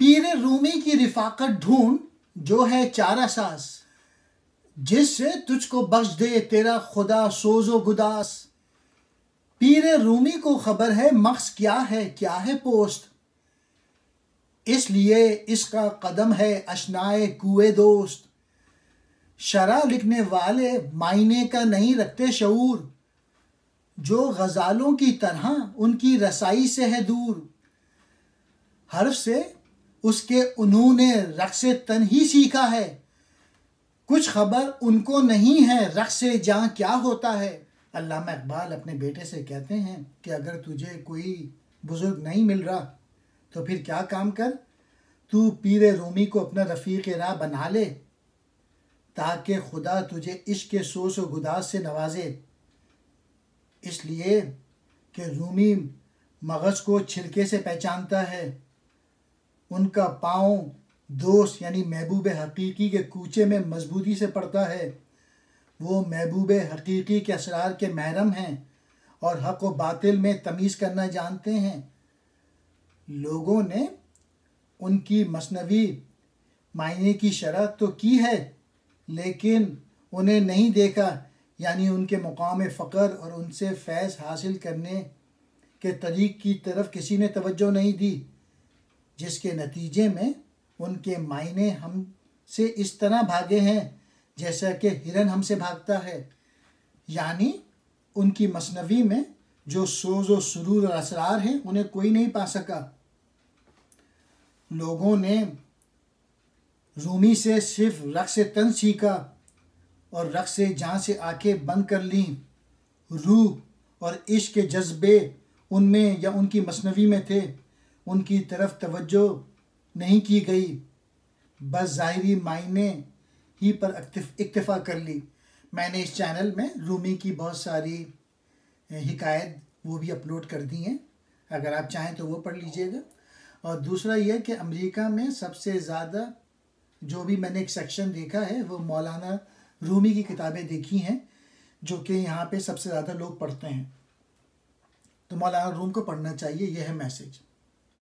पीर रूमी की रिफाकत ढूंढ जो है चारा सास, जिससे तुझको बख्श दे तेरा खुदा सोजो गुदास। पीर रूमी को खबर है मक्स क्या है पोस्ट, इसलिए इसका कदम है अशनाए कुए दोस्त। शरा लिखने वाले मायने का नहीं रखते शऊर, जो गज़ालों की तरह उनकी रसाई से है दूर। हर्फ से उसके उन्होंने रक़्स तन ही सीखा है, कुछ खबर उनको नहीं है रक़्स जां क्या होता है। अल्लामा इकबाल अपने बेटे से कहते हैं कि अगर तुझे कोई बुज़ुर्ग नहीं मिल रहा तो फिर क्या काम कर, तू पीर रूमी को अपना रफ़ीक़ राह बना ले, ताकि खुदा तुझे इश्क़ सोस व गुदास से नवाजे। इसलिए कि रूमी मगज़ को छिलके से पहचानता है, उनका पाँव दोस्त यानी महबूब हकीकी के कूचे में मजबूती से पड़ता है। वो महबूब हकीकी के असरार के महरम हैं और हक़ व बातिल में तमीज़ करना जानते हैं। लोगों ने उनकी मसनवी मायने की शरह तो की है, लेकिन उन्हें नहीं देखा, यानी उनके मुकाम फ़क़र और उनसे फैज़ हासिल करने के तरीक़ की तरफ किसी ने तवज्जो नहीं दी, जिसके नतीजे में उनके मायने हमसे इस तरह भागे हैं जैसा कि हिरन हमसे भागता है। यानी उनकी मसनवी में जो सोज़ व सुरूर और असरार हैं उन्हें कोई नहीं पा सका। लोगों ने रूमी से सिर्फ रक़्स तन सीखा और रक़्स जां से आंखें बंद कर लीं। रूह और इश्क़ के जज्बे उनमें या उनकी मसनवी में थे, उनकी तरफ तवज्जो नहीं की गई, बस ज़ाहिरी मायने ही पर इक्तिफ़ा कर ली। मैंने इस चैनल में रूमी की बहुत सारी हिकायत वो भी अपलोड कर दी हैं, अगर आप चाहें तो वो पढ़ लीजिएगा। और दूसरा यह कि अमेरिका में सबसे ज़्यादा जो भी मैंने एक सेक्शन देखा है वो मौलाना रूमी की किताबें देखी हैं, जो कि यहाँ पे सबसे ज़्यादा लोग पढ़ते हैं। तो मौलाना रूम को पढ़ना चाहिए, यह है मैसेज।